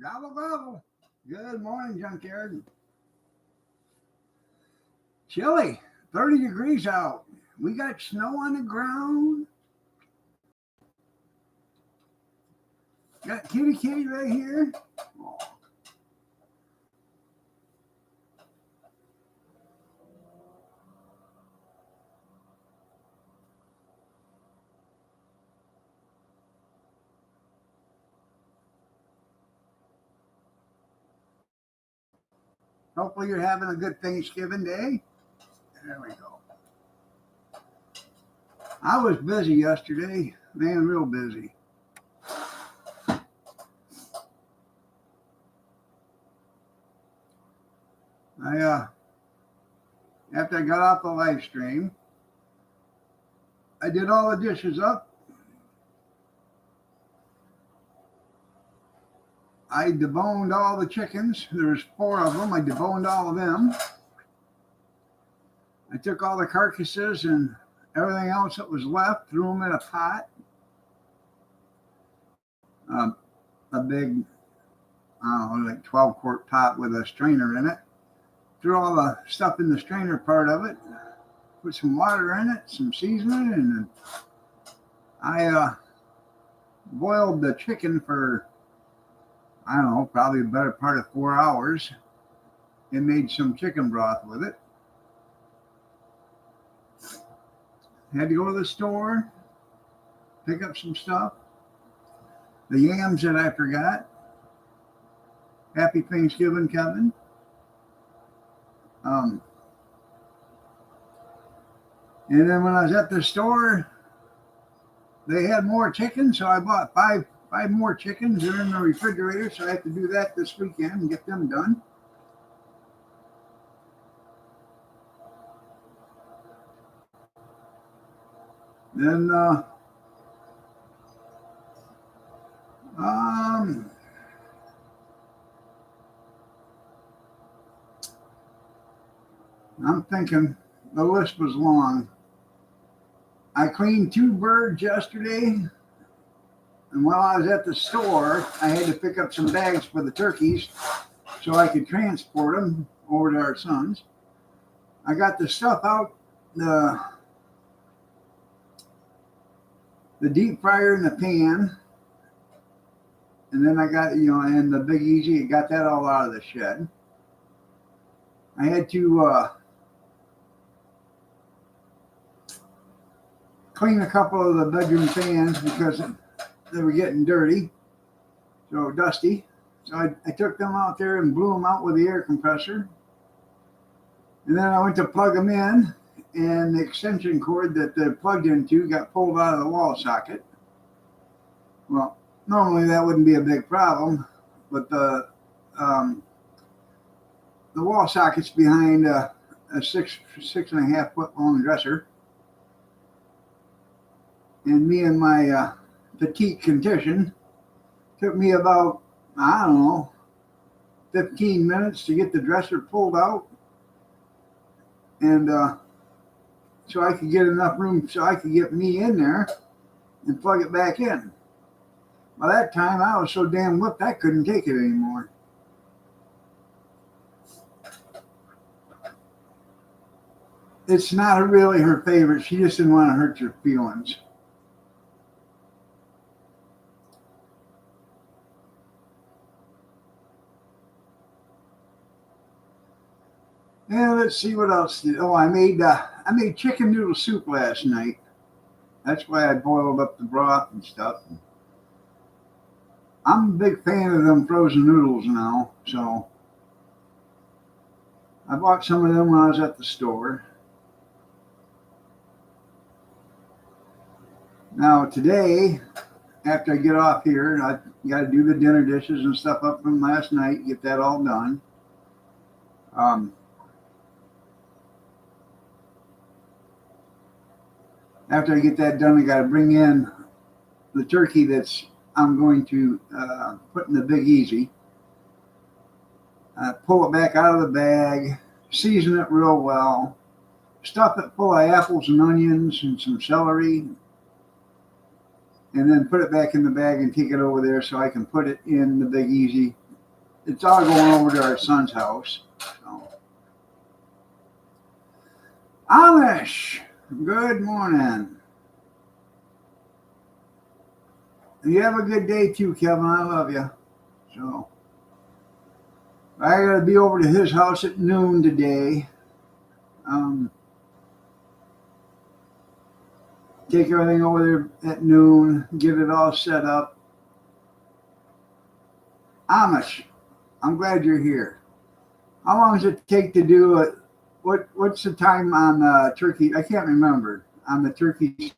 Gobble, gobble. Good morning, Junkyard. Chilly, 30 degrees out. We got snow on the ground. Got kitty kitty right here. Oh, hopefully you're having a good Thanksgiving day. There we go. I was busy yesterday. Man, real busy. I After I got off the live stream, I did all the dishes up. I deboned all the chickens. There's 4 of them. I deboned all of them. I took all the carcasses and everything else that was left, threw them in a pot. A big, I don't know, like 12-quart pot with a strainer in it. Threw all the stuff in the strainer part of it. Put some water in it, some seasoning, and I boiled the chicken for, I don't know, probably the better part of 4 hours and made some chicken broth with it. Had to go to the store, pick up some stuff. The yams that I forgot. Happy Thanksgiving, Kevin. And then when I was at the store, they had more chicken, so I bought five more chickens. They're in the refrigerator, so I have to do that this weekend and get them done. Then I'm thinking the list was long. I cleaned 2 birds yesterday, and while I was at the store, I had to pick up some bags for the turkeys so I could transport them over to our sons. I got the stuff out, the deep fryer in the pan, and then I got, and the Big Easy, I got that all out of the shed. I had to clean a couple of the bedroom fans because they were getting dirty, so dusty. So I took them out there and blew them out with the air compressor. And then I went to plug them in, and the extension cord that they're plugged into got pulled out of the wall socket. Well, normally that wouldn't be a big problem, but the wall socket's behind a 6.5 foot long dresser. And me and my petite condition took me about, I don't know, 15 minutes to get the dresser pulled out. And so I could get enough room so I could get me in there and plug it back in. By that time, I was so damn whipped I couldn't take it anymore. It's not really her favorite. She just didn't want to hurt your feelings. And let's see what else. Oh, I made chicken noodle soup last night. That's why I boiled up the broth and stuff. I'm a big fan of them frozen noodles now, so I bought some of them when I was at the store. Now today, after I get off here, I got to do the dinner dishes and stuff up from last night, get that all done. After I get that done, I got to bring in the turkey I'm going to put in the Big Easy. Pull it back out of the bag, season it real well, stuff it full of apples and onions and some celery, and then put it back in the bag and take it over there so I can put it in the Big Easy it's all going over to our son's house. So. Amish, good morning. You have a good day too, Kevin. I love you. So I gotta be over to his house at noon today. Take everything over there at noon, get it all set up. Amish, I'm glad you're here. How long does it take to do it? What's the time on turkey? I can't remember on the turkey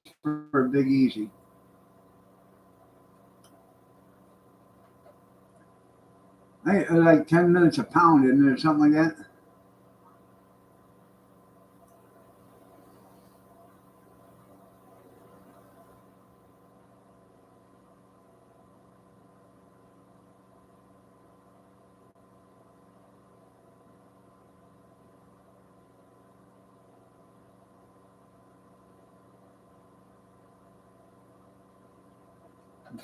for Big Easy. Like 10 minutes a pound, isn't it, or something like that?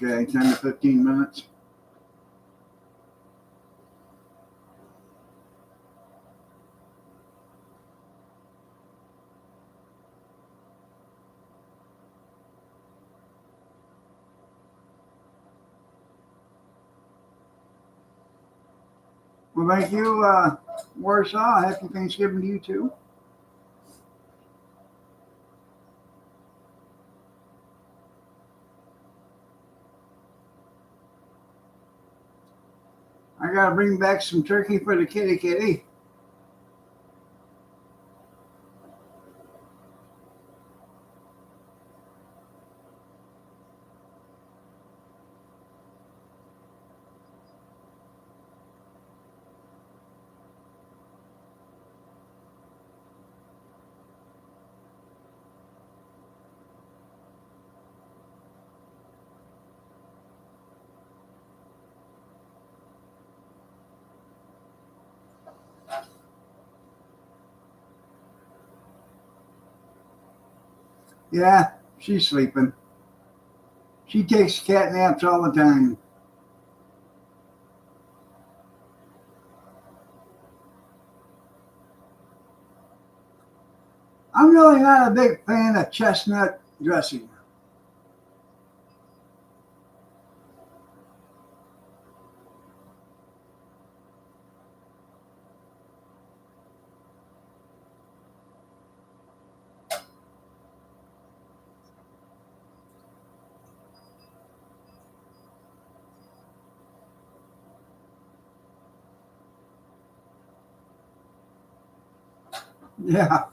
Okay, 10 to 15 minutes. Well, thank you, Warsaw. Happy Thanksgiving to you too. I gotta bring back some turkey for the kitty. Yeah, she's sleeping. She takes cat naps all the time. I'm really not a big fan of chestnut dressing. Yeah.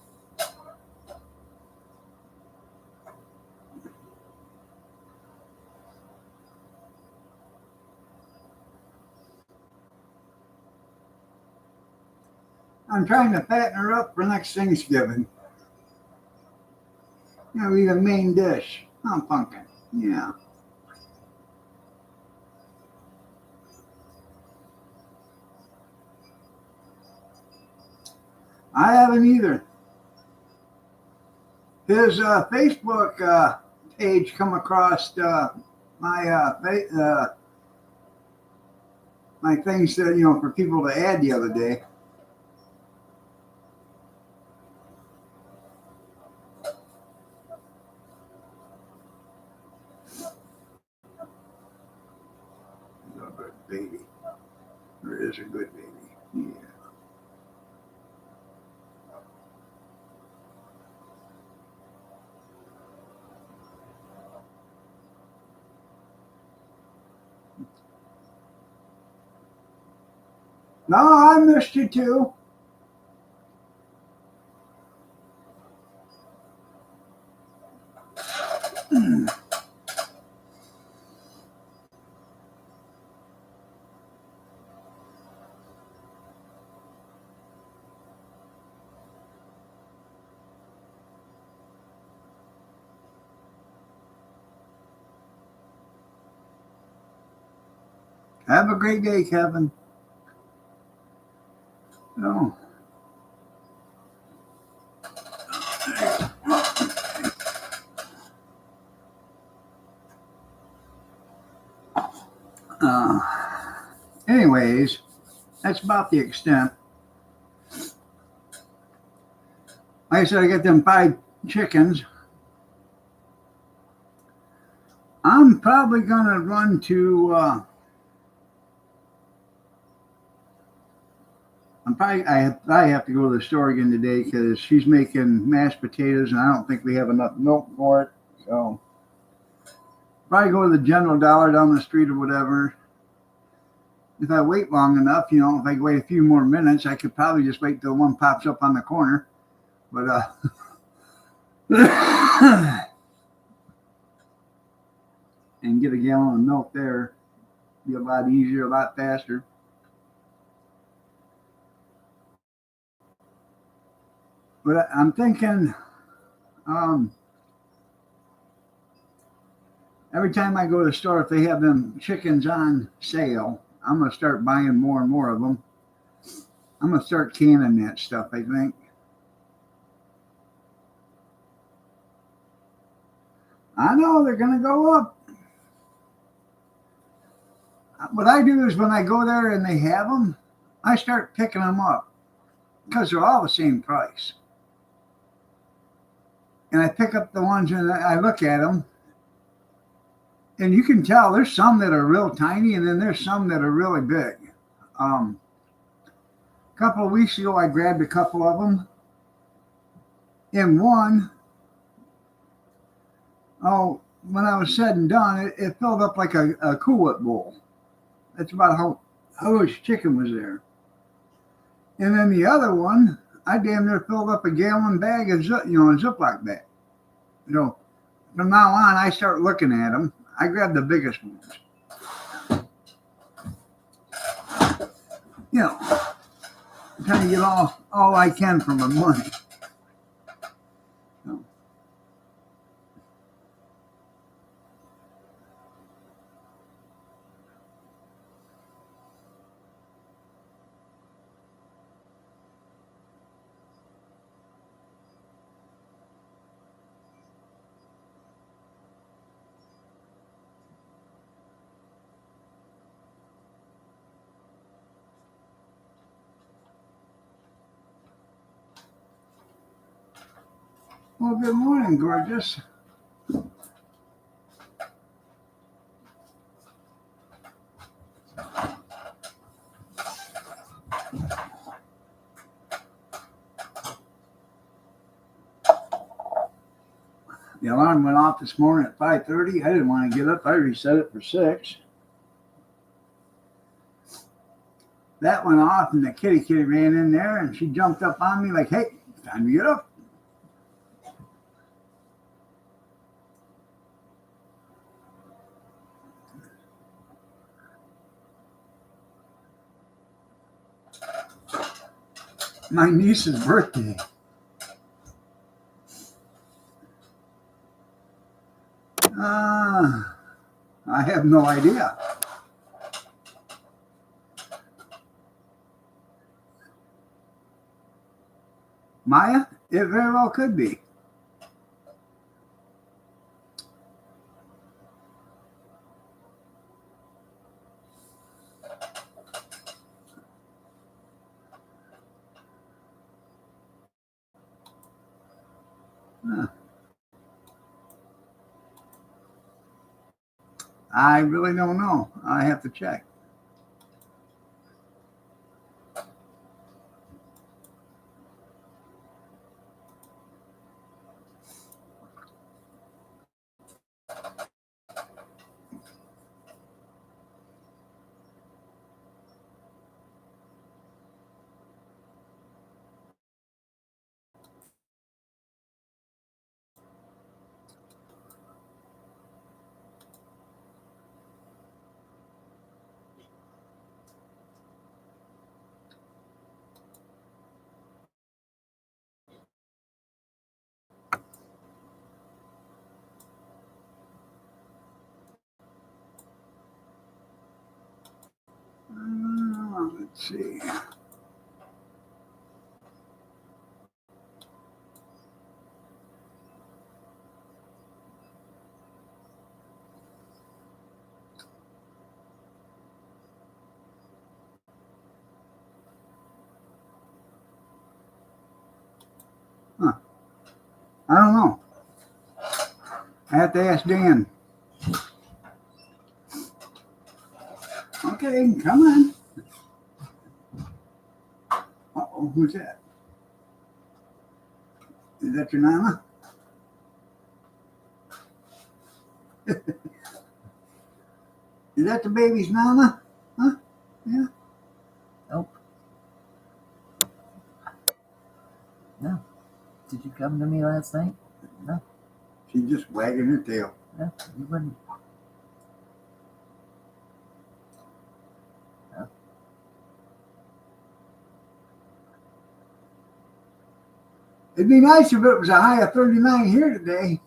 I'm trying to fatten her up for next Thanksgiving. You know, be the main dish. I'm pumpkin. Yeah. I haven't either. His Facebook page come across my my things that for people to add the other day. He's a good baby. Or is a good baby. Yeah. No, I missed you too. Have a great day, Kevin. Oh. Uh, anyways, That's about the extent. Like I said, I got them 5 chickens. I'm probably gonna run to. I have to go to the store again today because she's making mashed potatoes, and I don't think we have enough milk for it. So probably go to the General Dollar down the street or whatever. If I wait long enough, if I wait a few more minutes, I could probably just wait till one pops up on the corner. But and get a gallon of milk there. Be a lot easier, a lot faster. But I'm thinking, every time I go to the store, if they have them chickens on sale, I'm gonna start buying more and more of them. I'm gonna start canning that stuff, I think. I know they're gonna go up. What I do is when I go there and they have them, I start picking them up because they're all the same price. And I pick up the ones and I look at them, and you can tell there's some that are real tiny, and then there's some that are really big. A couple of weeks ago, I grabbed a couple of them, and one, when I was said and done, it filled up like a Cool Whip bowl. That's about how much chicken was there. And then the other one, I damn near filled up a gallon bag of a Ziploc bag. From now on, I start looking at them. I grab the biggest ones. Trying to get all I can from my money. Well, good morning, gorgeous. The alarm went off this morning at 5:30. I didn't want to get up. I reset it for 6. That went off, and the kitty ran in there, and she jumped up on me like, "Hey, time to get up." My niece's birthday. I have no idea. Maya? It very well could be. I really don't know. I have to check. Let's see. I don't know. I have to ask Dan. Okay, come on. Uh-oh, who's that? Is that your mama? Is that the baby's mama? Huh? Yeah. Nope. No. Did you come to me last night? No. She's just wagging her tail. No, you wouldn't. No. It'd be nice if it was a high of 39 here today.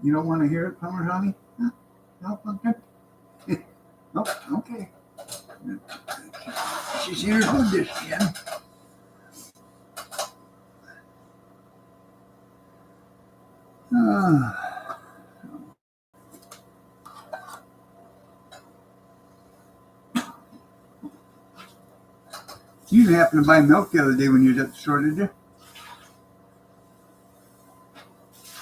You don't want to hear it, Plumber Honey? Huh? No, okay. Nope, okay. She's here to this again. You didn't happen to buy milk the other day when you was at the store, did you?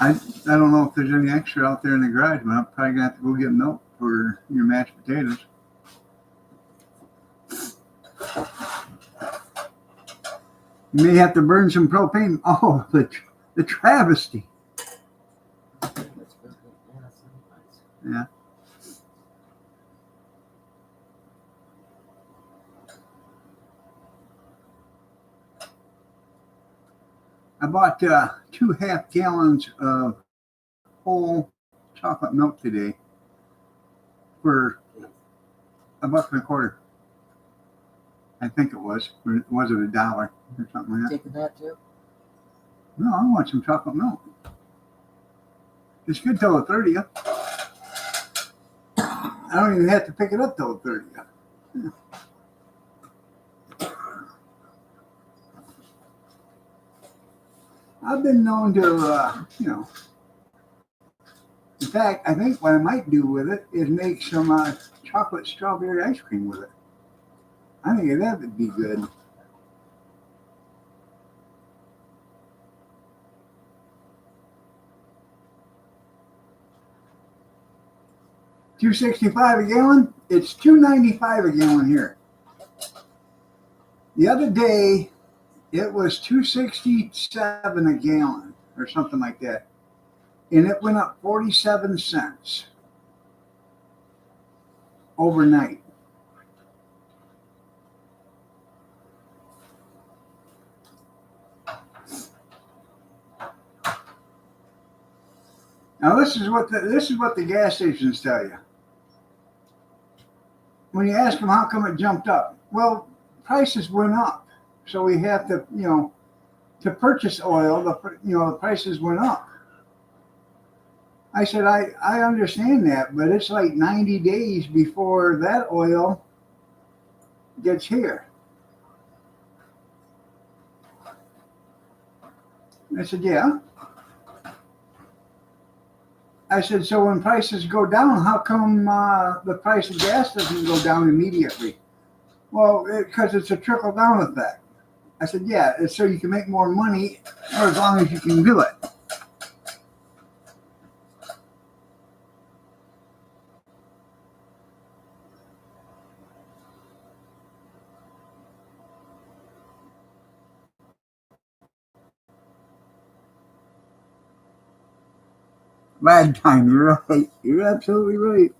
I don't know if there's any extra out there in the garage, but I'm probably gonna have to go get milk for your mashed potatoes. You may have to burn some propane. Oh, the travesty. Yeah. I bought 2 half gallons of whole chocolate milk today for $1.25. I think it was. Or was it $1 or something like that? Taking that too? No, I want some chocolate milk. It's good till the 30th. I don't even have to pick it up till the 30th. Yeah. I've been known to, in fact, I think what I might do with it is make some chocolate strawberry ice cream with it. I think that would be good. $2.65 a gallon. It's $2.95 a gallon here. The other day, it was $2.67 a gallon or something like that, and it went up 47 cents overnight. Now this is what the gas stations tell you. When you ask them how come it jumped up, well, prices went up, so we have to, to purchase oil, the prices went up. I said, I understand that, but it's like 90 days before that oil gets here. I said, yeah. I said, so when prices go down, how come the price of gas doesn't go down immediately? Well, because it's a trickle-down effect. I said, yeah, it's so you can make more money, or as long as you can do it. Ragtime, you're right. You're absolutely right.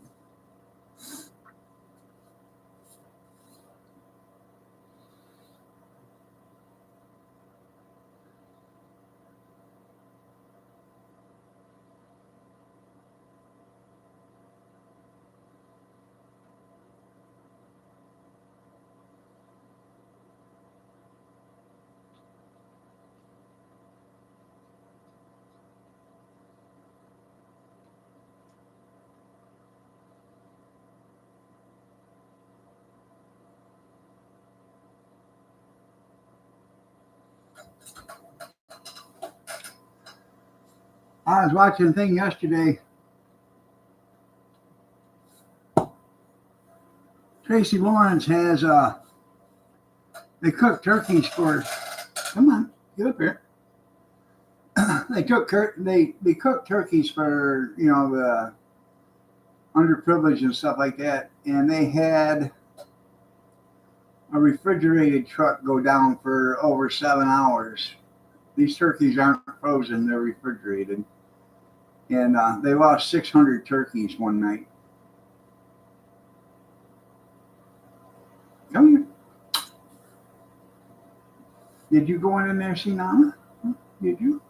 I was watching a thing yesterday. Tracy Lawrence has they cook turkeys for Come on, get up here. They cooked turkeys for the underprivileged and stuff like that, and they had a refrigerated truck go down for over 7 hours. These turkeys aren't frozen; they're refrigerated, and they lost 600 turkeys one night. Come here. Did you go in there, see Nana? Huh? Did you?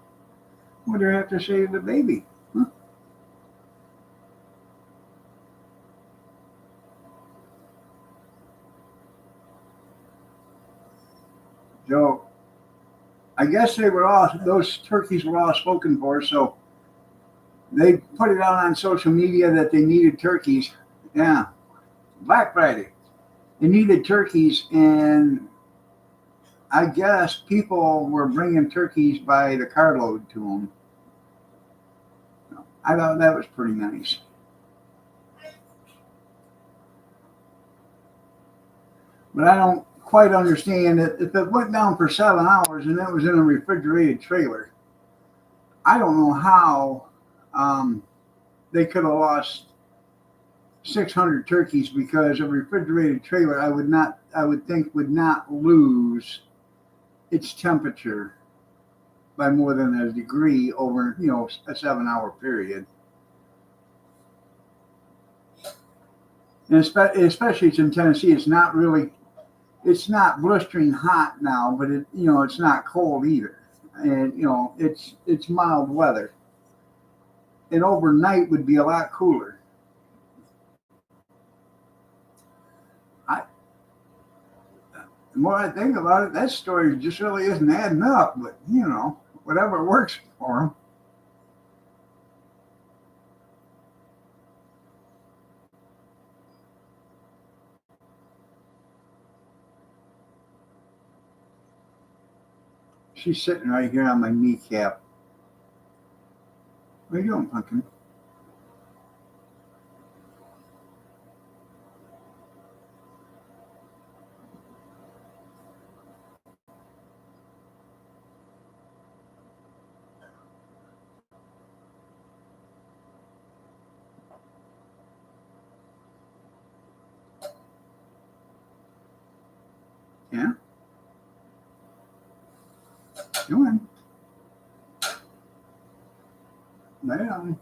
What do you have to say to the baby? Huh? So, I guess those turkeys were all spoken for, so they put it out on social media that they needed turkeys. Yeah, Black Friday. They needed turkeys, and I guess people were bringing turkeys by the carload to them. I thought that was pretty nice. But I don't quite understand it. If it went down for 7 hours and it was in a refrigerated trailer, I don't know how they could have lost 600 turkeys, because a refrigerated trailer I would think would not lose its temperature by more than a degree over a 7 hour period. And especially it's in Tennessee, it's not blistering hot now, but it's not cold either, and it's mild weather, and overnight would be a lot cooler. The more I think about it, that story just really isn't adding up, but whatever works for them. She's sitting right here on my kneecap. What are you doing, Pumpkin? Yeah? Doing? Lay down.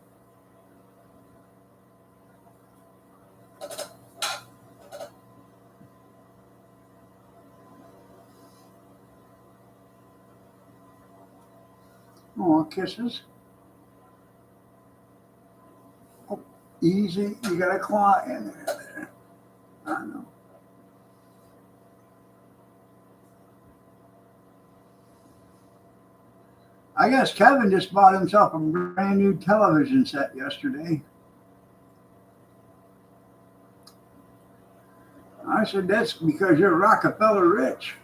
Oh, kisses. Oh, easy. You got a claw in there. I know. I guess Kevin just bought himself a brand new television set yesterday. I said, that's because you're Rockefeller rich.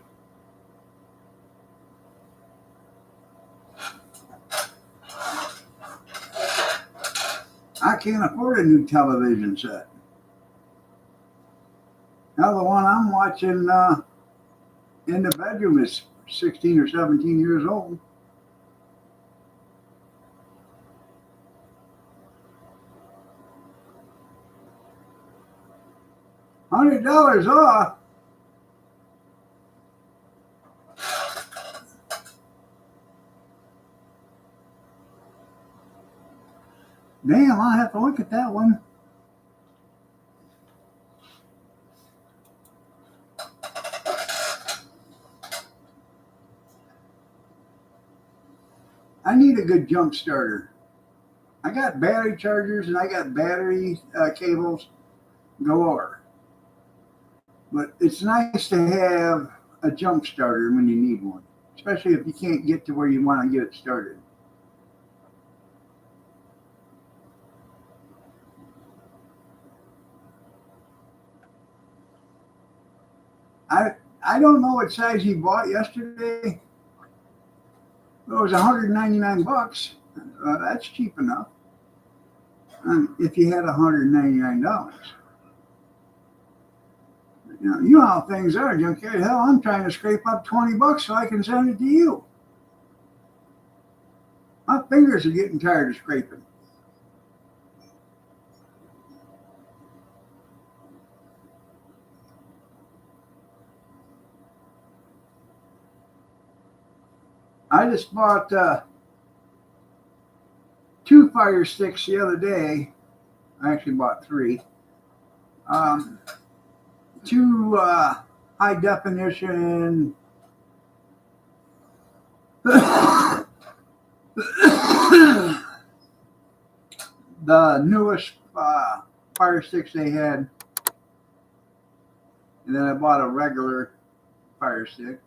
I can't afford a new television set. Now the one I'm watching in the bedroom is 16 or 17 years old. $100 off. Damn, I'll have to look at that one. I need a good jump starter. I got battery chargers and I got battery cables galore. But it's nice to have a jump starter when you need one, especially if you can't get to where you want to get it started. I don't know what size he bought yesterday. It was $199. That's cheap enough. If you had $199. You know how things are, junkyard. Hell, I'm trying to scrape up $20 so I can send it to you. My fingers are getting tired of scraping. I just bought 2 fire sticks the other day. I actually bought 3. 2 high definition the newest fire sticks they had, and then I bought a regular fire stick.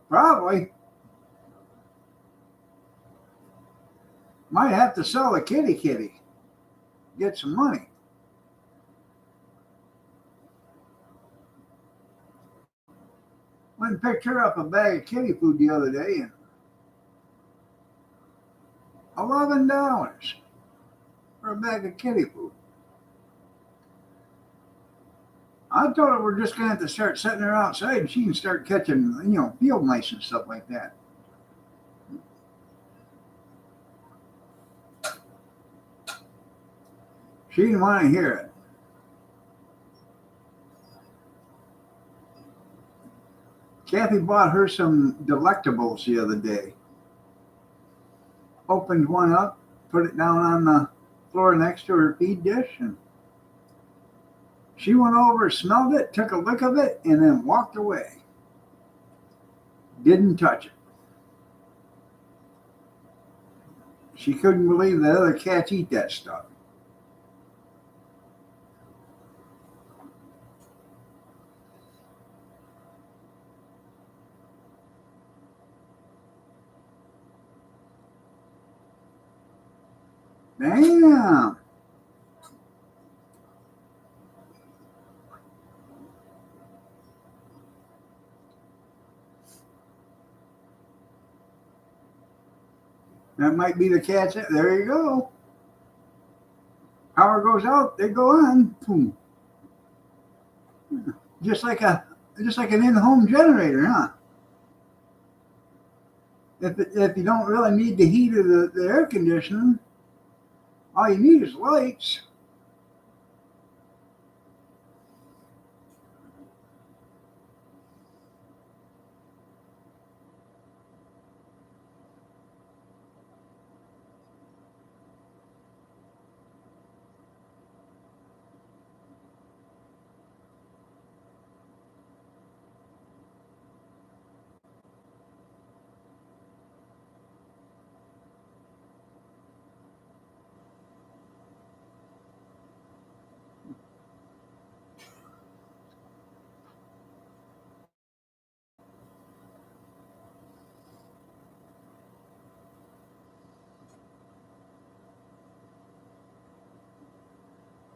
Probably might have to sell the kitty, get some money. Went and picked her up a bag of kitty food the other day, and $11 for a bag of kitty food. I told her we're just gonna have to start setting her outside, and she can start catching, field mice and stuff like that. She didn't want to hear it. Kathy bought her some Delectables the other day. Opened one up, put it down on the floor next to her feed dish, and she went over, smelled it, took a lick of it, and then walked away. Didn't touch it. She couldn't believe that other cats eat that stuff. Damn. That might be the cat's. There you go. Power goes out, they go on. Boom. Just like an in-home generator, huh? If you don't really need the heat of the air conditioning, all you need is lights.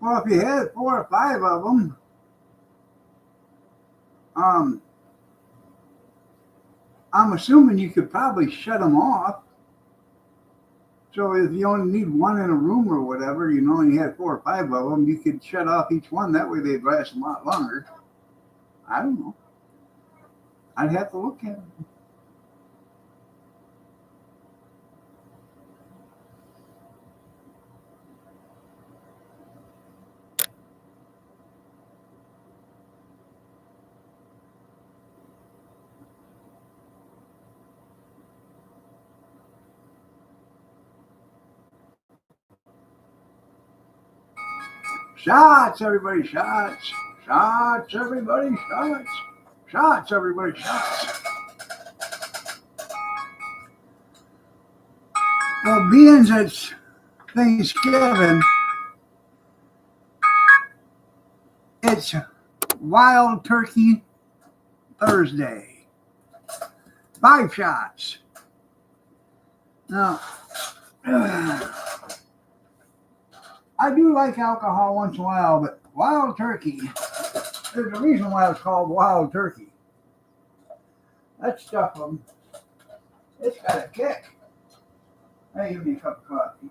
Well, if you had 4 or 5 of them, I'm assuming you could probably shut them off. So if you only need one in a room or whatever, and you had 4 or 5 of them, you could shut off each one. That way they'd last a lot longer. I don't know. I'd have to look at it. Shots, everybody, shots. Shots, everybody, shots. Shots, everybody, shots. Well, being it's Thanksgiving, it's Wild Turkey Thursday. 5 shots. Now, I do like alcohol once in a while, but Wild Turkey, there's a reason why it's called Wild Turkey. That stuff, it's got a kick. Hey, give me a cup of coffee.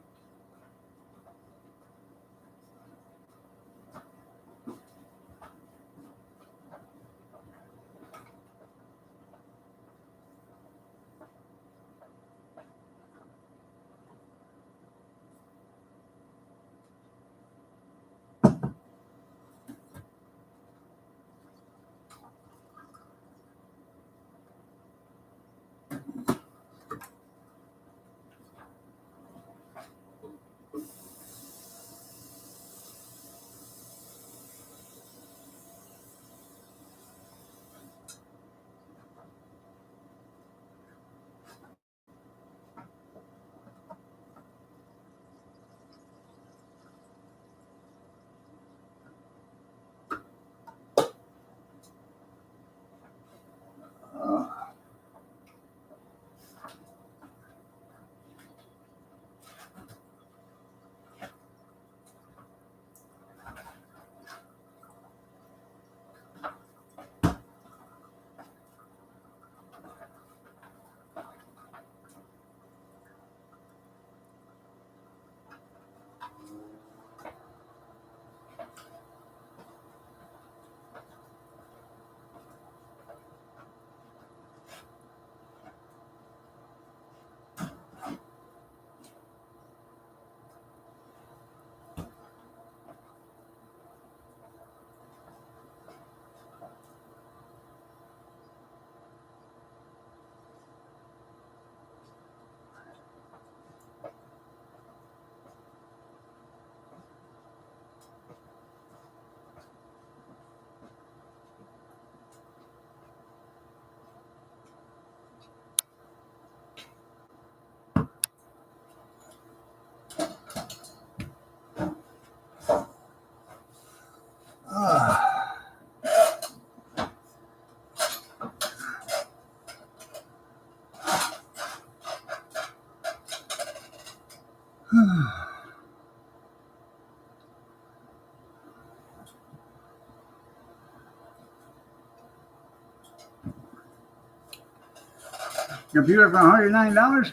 Computer for $109,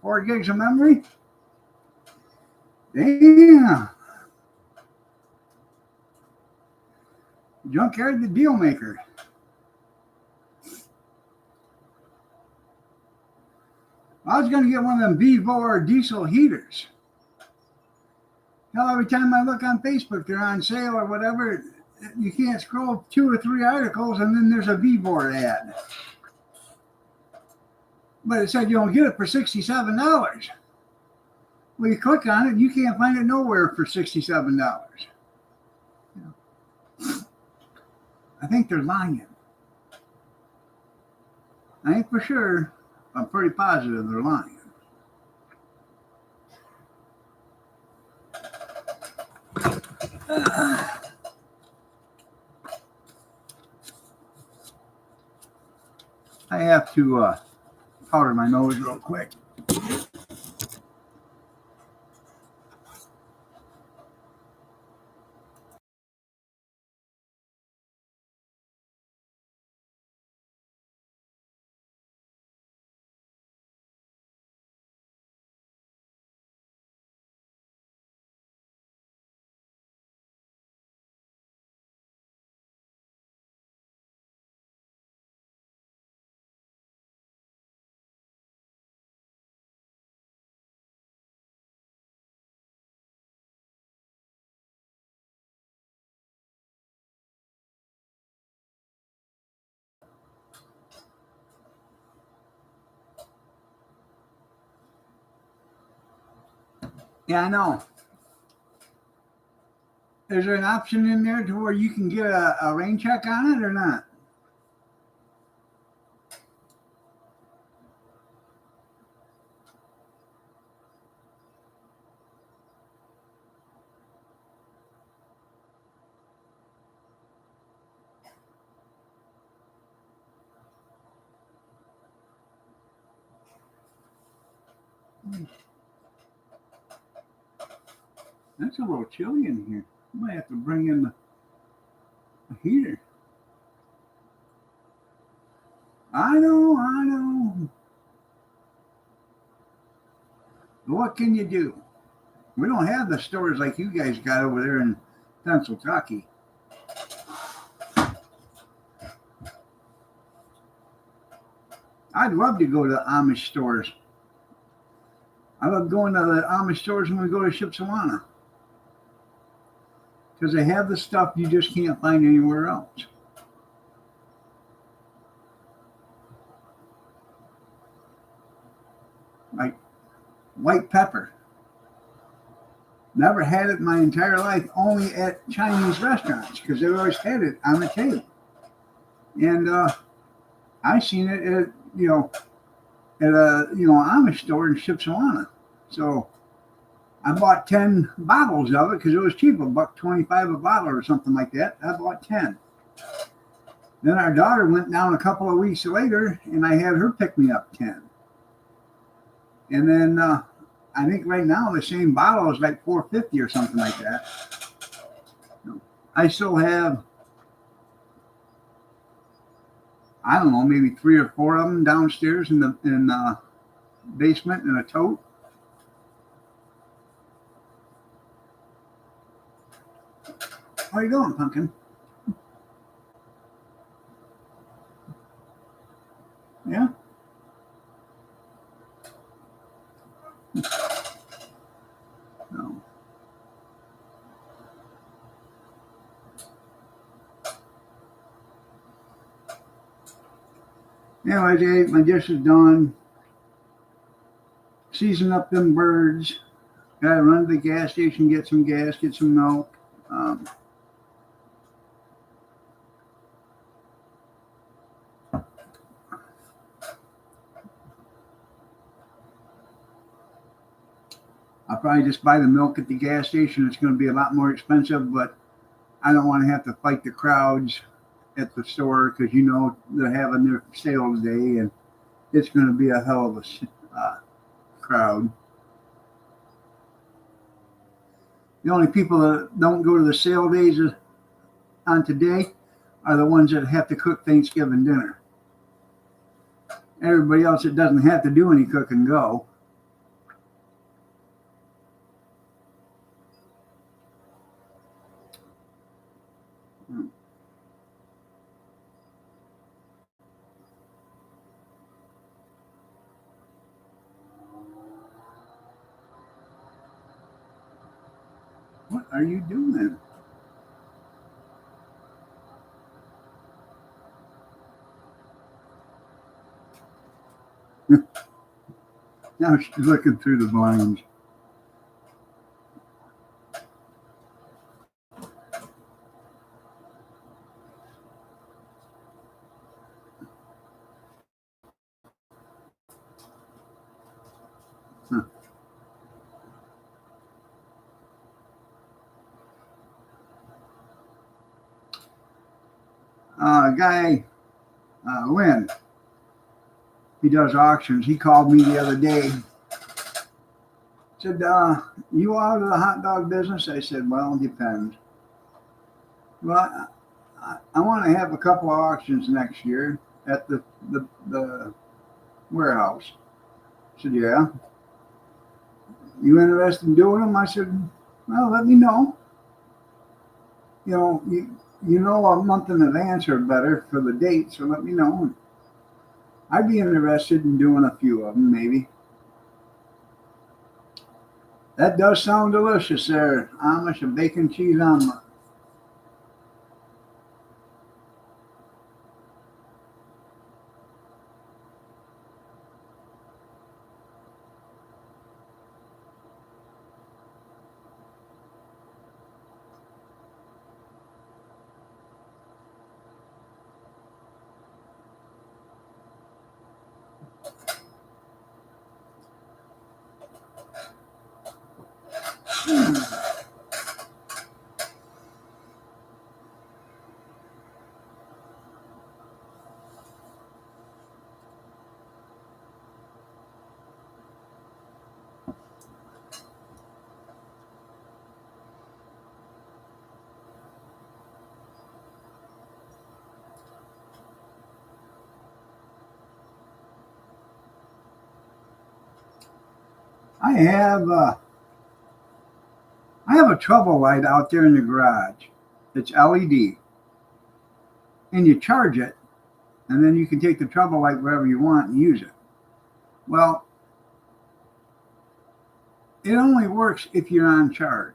4 gigs of memory. Damn. Junkyard the deal maker. I was going to get one of them Vevor diesel heaters. Hell, every time I look on Facebook, they're on sale or whatever. You can't scroll 2 or 3 articles, and then there's a Vevor ad. But it said you don't get it for $67. Well, you click on it, you can't find it nowhere for $67. I think they're lying. I ain't for sure. I'm pretty positive they're lying. I have to powder my nose real quick. Yeah, I know. Is there an option in there to where you can get a rain check on it or not? That's a little chilly in here. I might have to bring in the heater. I know. But what can you do? We don't have the stores like you guys got over there in Pennsylvania. I'd love to go to Amish stores. I love going to the Amish stores when we go to Shipshewana. Because they have the stuff you just can't find anywhere else. like white pepper. Never had it my entire life, only at Chinese restaurants because they always had it on the table. And I seen it at at a Amish store in Shipshewana. So I bought 10 bottles of it because it was cheap, $1.25 a bottle or something like that. I bought 10. Then our daughter went down a couple of weeks later, and I had her pick me up 10. And then I think right now the same bottle is like $4.50 or something like that. I still have, I don't know, maybe 3 or 4 of them downstairs in the basement in a tote. How you doing, Pumpkin? Yeah. No. Anyways, my dish is done. Season up them birds. Gotta run to the gas station, get some gas, get some milk. I'll probably just buy the milk at the gas station. It's going to be a lot more expensive, but I don't want to have to fight the crowds at the store because they're having their sales day, and it's going to be a hell of a crowd. The only people that don't go to the sale days on today are the ones that have to cook Thanksgiving dinner. Everybody else that doesn't have to do any cooking go. What are you doing? Now she's looking through the blinds. Guy, Lynn, he does auctions. He called me the other day. Said, you out of the hot dog business? I said, well, it depends. Well, I want to have a couple of auctions next year at the warehouse. I said, yeah. You interested in doing them? I said, well, let me know. A month in advance or better for the date, so let me know. I'd be interested in doing a few of them, maybe. That does sound delicious there, Amish, a bacon cheese omelet. I have a trouble light out there in the garage. It's LED. And you charge it, and then you can take the trouble light wherever you want and use it. Well, it only works if you're on charge.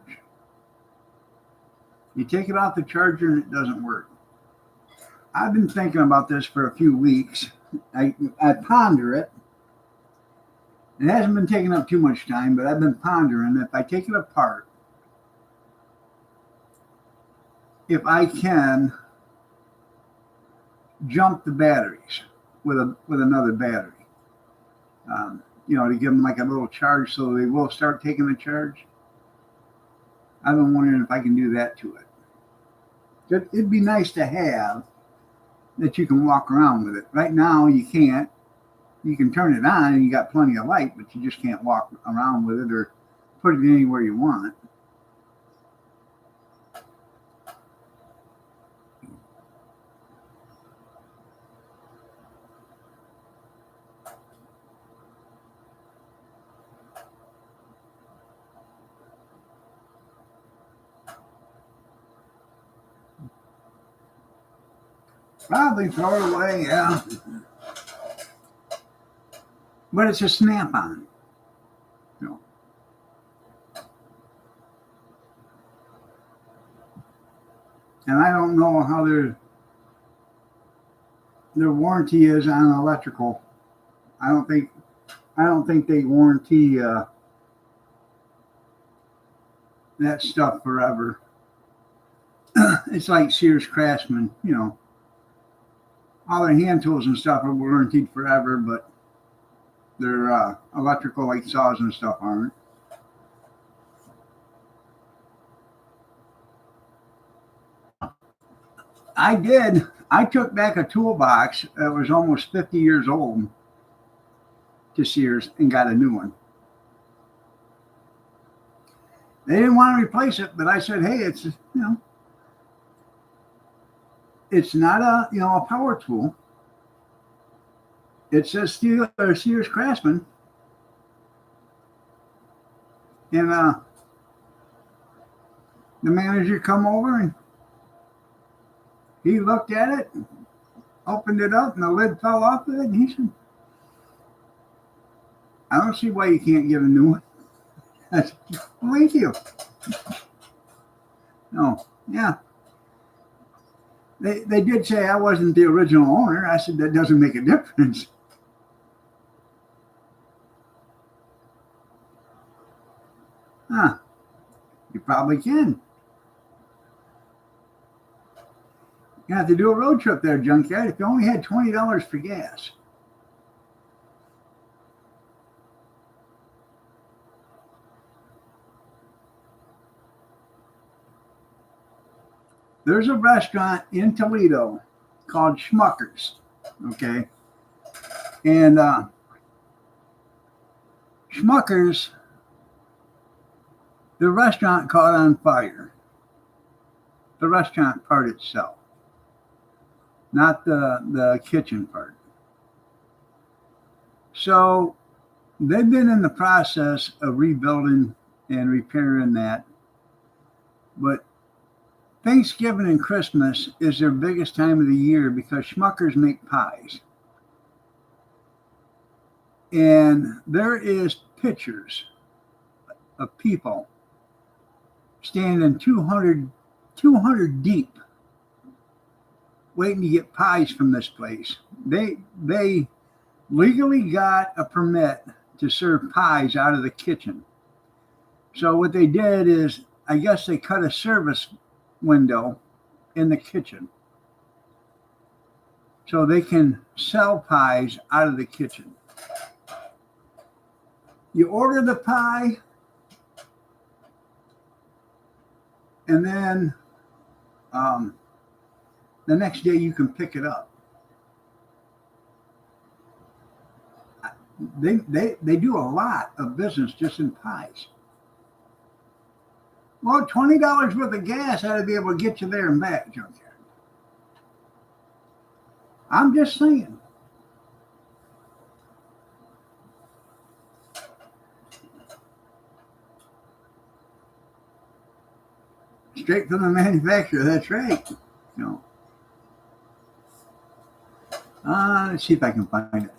You take it off the charger and it doesn't work. I've been thinking about this for a few weeks. I ponder it. It hasn't been taking up too much time, but I've been pondering if I take it apart, if I can jump the batteries with another battery. To give them like a little charge so they will start taking the charge. I've been wondering if I can do that to it. It'd be nice to have that you can walk around with it. Right now you can't. You can turn it on and you got plenty of light, but you just can't walk around with it or put it anywhere you want. Probably throw it away, yeah. But it's a snap-on. And I don't know how their warranty is on electrical. I don't think they warranty that stuff forever. It's like Sears Craftsman, all their hand tools and stuff are warranted forever, but their electrical like saws and stuff aren't. I took back a toolbox that was almost 50 years old to Sears and got a new one. They didn't want to replace it, but I said, hey, it's it's not a power tool. It says Sears Craftsman. And the manager come over and he looked at it, opened it up, and the lid fell off of it. And he said, I don't see why you can't get a new one. I said, thank you. No, yeah. They did say I wasn't the original owner. I said, that doesn't make a difference. Huh. You probably can. You have to do a road trip there, junkyard, if you only had $20 for gas. There's a restaurant in Toledo called Schmuckers, okay? And Schmuckers, the restaurant caught on fire. The restaurant part itself, not the kitchen part. So they've been in the process of rebuilding and repairing that. But Thanksgiving and Christmas is their biggest time of the year because Schmuckers make pies. And there is pictures of people standing 200 deep waiting to get pies from this place. They legally got a permit to serve pies out of the kitchen. So what they did is, I guess they cut a service window in the kitchen so they can sell pies out of the kitchen. You order the pie, and then the next day you can pick it up. They do a lot of business just in pies. Well, $20 worth of gas ought to be able to get you there and back, junkyard. I'm just saying. Straight from the manufacturer, that's right. Let's see if I can find it.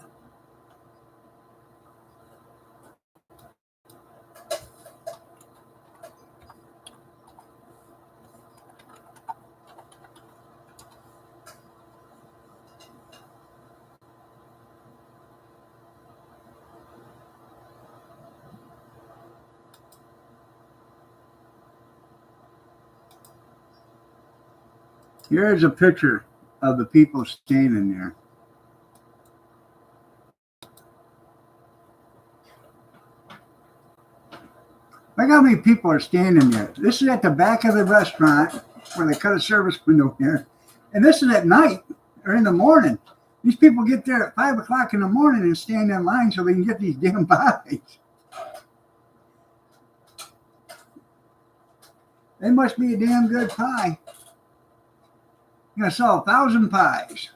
Here's a picture of the people standing there. Look how many people are standing there. This is at the back of the restaurant where they cut a service window here. And this is at night or in the morning. These people get there at 5 o'clock in the morning and stand in line so they can get these damn pies. They must be a damn good pie. You're going to sell 1,000 pies.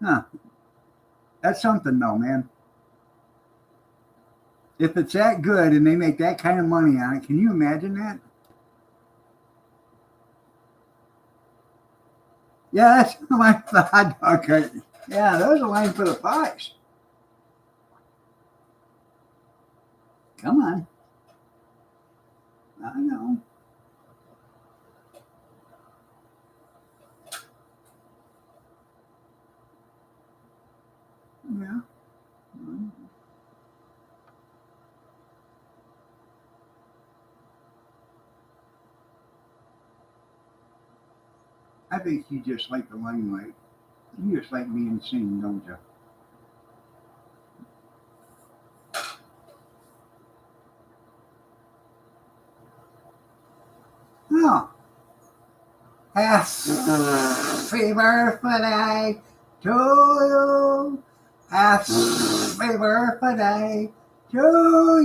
Huh. That's something though, man. If it's that good and they make that kind of money on it, can you imagine that? Yeah, that's the line for the hot dog cart. Yeah, those are line for the pies. Come on. I know. Yeah. I think you just like the limelight. You just like being seen, don't you? Oh. Happy birthday to you. Happy birthday to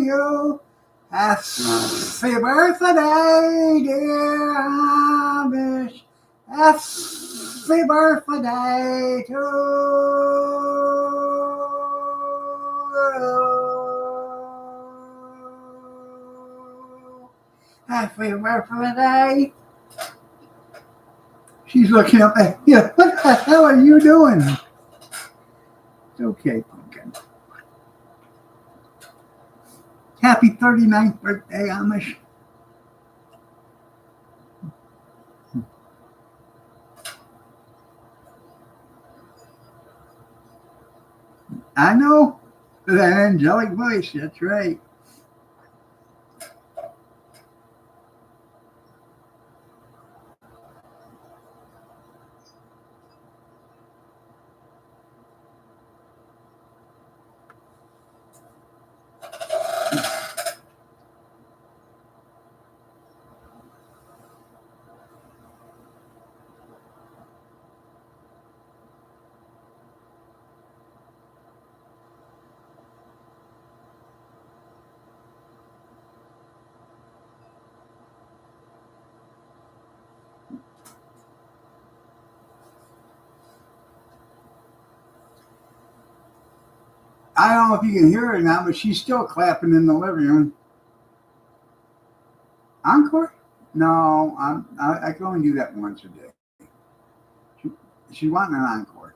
you. Happy birthday, dear Amish. Happy birthday to you. Happy birthday. She's looking up at you. What the hell are you doing? It's okay, pumpkin. Happy 39th birthday, Amish. I know. That angelic voice, that's right. I don't know if you can hear her now, but she's still clapping in the living room. Encore? No, I can only do that once a day. She's wanting an encore.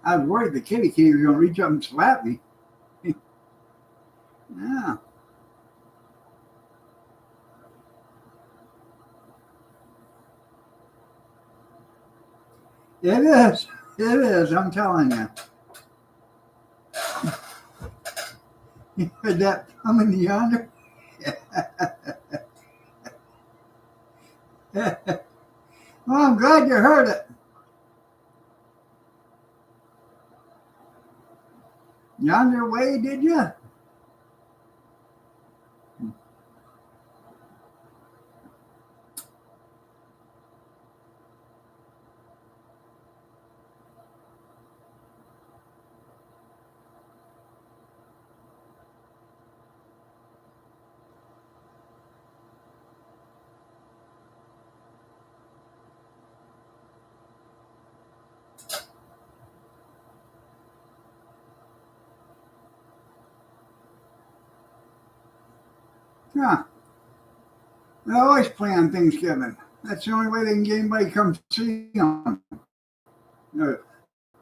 I was worried the kitty was going to reach up and slap me. Yeah. It is. It is. I'm telling you. You heard that coming yonder? Well, I'm glad you heard it. Yonder way, did you? Yeah. They always play on Thanksgiving. That's the only way they can get anybody to come see them.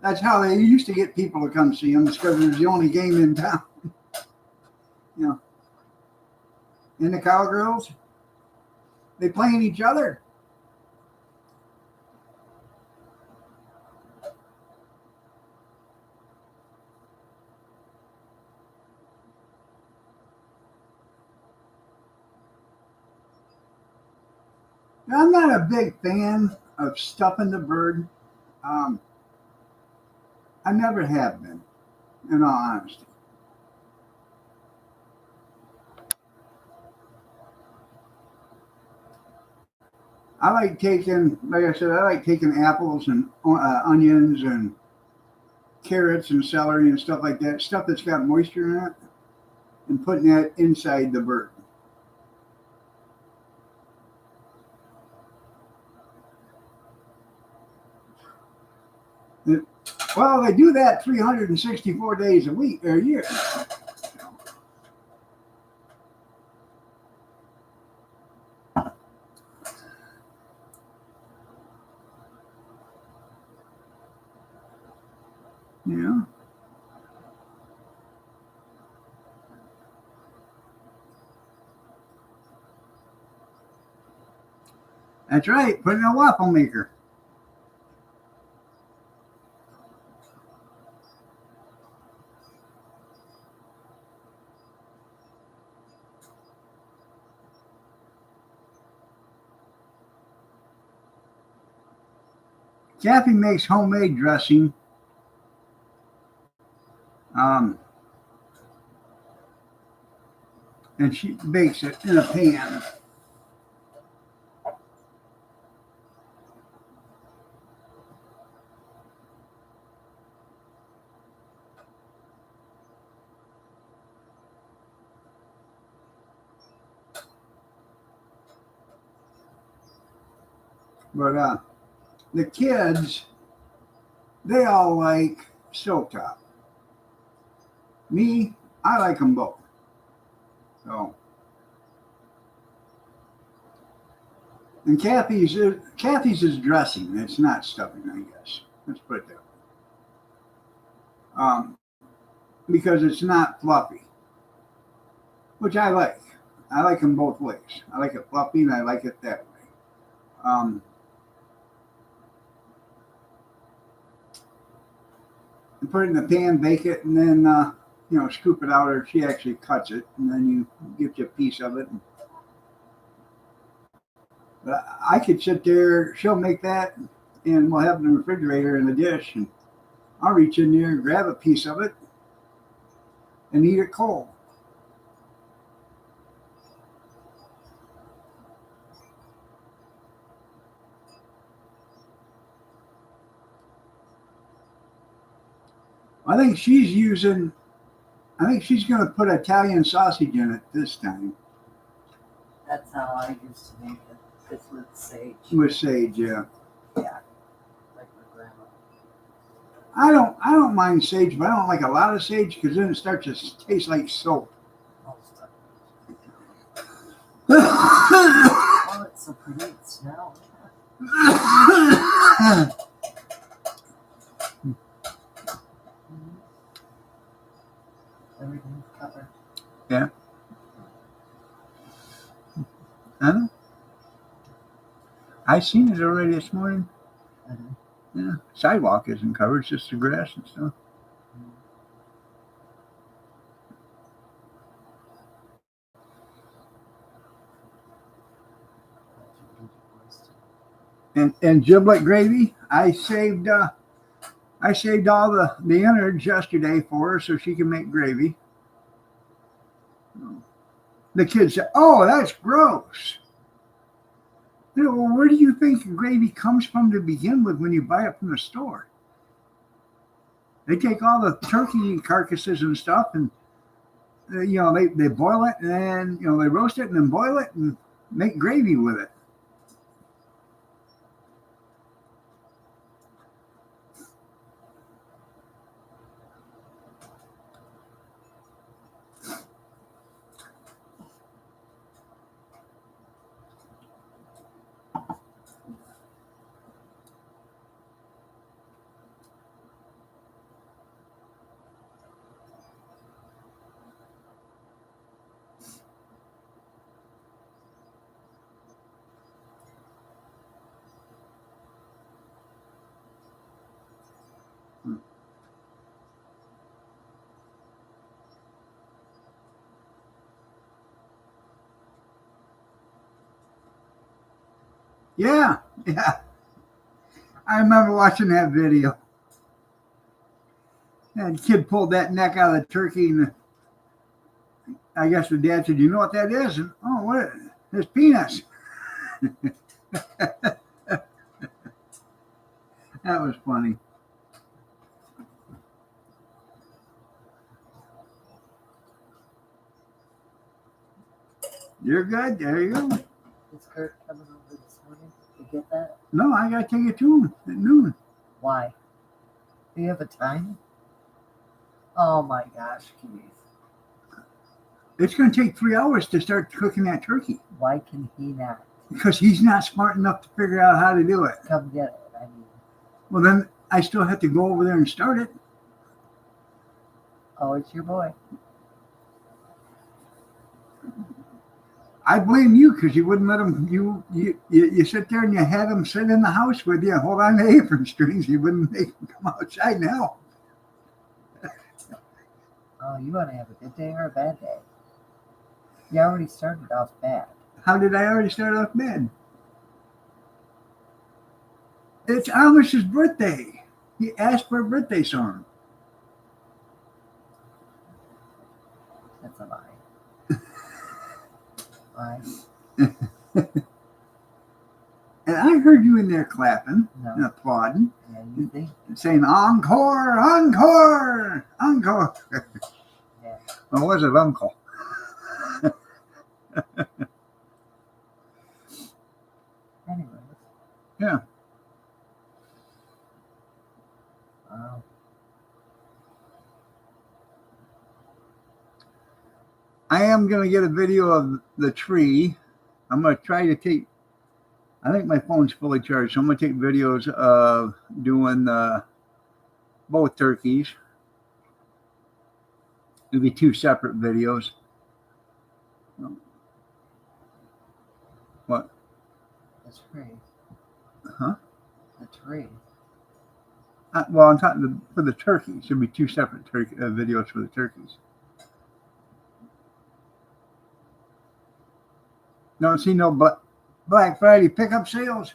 That's how they used to get people to come see them, because it was the only game in town. You know, and the Cowgirls, they playing each other. Now, I'm not a big fan of stuffing the bird. Um, I never have been, in all honesty. I like taking, like I said, I like taking apples and onions and carrots and celery and stuff like that, stuff that's got moisture in it, and putting that inside the bird. Well, they do that 364 days a week or a year. Yeah. That's right. Put it in a waffle maker. Kathy makes homemade dressing. Um, and she bakes it in a pan. But the kids, they all like stovetop. Me, I like them both. So, and Kathy's is dressing. It's not stuffing, I guess. Let's put it that way. Because it's not fluffy, which I like. I like them both ways. I like it fluffy, and I like it that way. Um, you put it in the pan, bake it, and then scoop it out, or she actually cuts it, and then you get you a piece of it. But I could sit there. She'll make that, and we'll have it in the refrigerator in the dish, and I'll reach in there and grab a piece of it and eat it cold. I think she's using. I think she's going to put Italian sausage in it this time. That's how I used to make it. It's with sage. With sage, yeah. Yeah, like my grandma. I don't mind sage, but I don't like a lot of sage because then it starts to taste like soap. Oh, it's so pretty. It smells. Everything's covered. Yeah. I know. I seen it already this morning. Yeah. Sidewalk isn't covered, it's just the grass and stuff. And giblet gravy, I saved all the innards yesterday for her so she can make gravy. The kids said, "Oh, that's gross." You know, well, where do you think gravy comes from to begin with when you buy it from the store? They take all the turkey carcasses and stuff, and they boil it, and then they roast it and then boil it and make gravy with it. Yeah, yeah. I remember watching that video. That kid pulled that neck out of the turkey, and I guess the dad said, "You know what that is?" And oh, what? His penis. That was funny. You're good. There you go. Is Kurt coming over this morning to get that? No, I gotta take it to him at noon. Why? Do you have a time? Oh my gosh, Keith. It's gonna take 3 hours to start cooking that turkey Why can he not because he's not smart enough to figure out how to do it. come get it? I mean, Well, then I still have to go over there and start it. oh, it's your boy. I blame you because you wouldn't let him. You sit there and you had him sit in the house with you, hold on to apron strings. You wouldn't make him come outside now. Oh, you want to have a good day or a bad day? You already started off bad. How did I already start off bad? It's Amish's birthday. He asked for a birthday song. That's a lie. Lie. And I heard you in there clapping and No. applauding Yeah, you think? and saying, "Encore, encore, encore." Yeah. Or was it uncle? Anyways. Yeah. Wow. I am going to get a video of the tree. I'm going to try to take, I think my phone's fully charged, so I'm going to take videos of doing both turkeys. It'll be 2 separate videos. What? The tree. Huh? The tree. Well, I'm talking for the turkeys. There'll be 2 separate videos for the turkeys. Don't see no Black Friday pickup sales.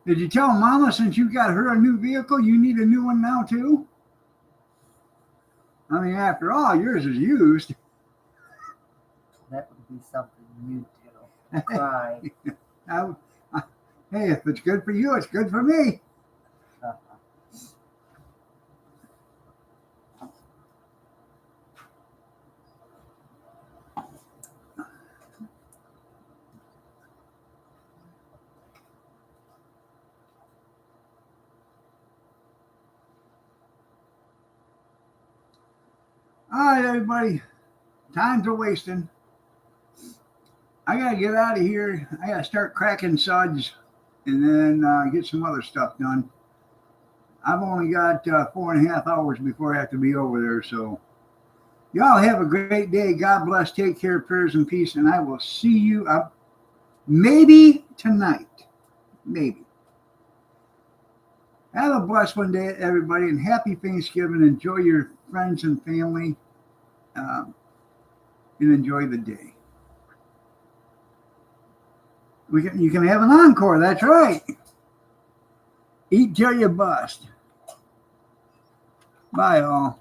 Did you tell Mama since you got her a new vehicle, you need a new one now too? I mean, after all, yours is used. That would be something you do. Cry. Hey, if it's good for you, it's good for me. All right, everybody. Time's a wasting. I gotta get out of here. I gotta start cracking suds and then get some other stuff done. I've only got 4.5 hours before I have to be over there. So y'all have a great day. God bless. Take care. Prayers and peace. And I will see you up maybe tonight. Maybe. Have a blessed one day, everybody, and happy Thanksgiving. Enjoy your friends and family and enjoy the day. You can have an encore. That's right. Eat till you bust. Bye, all.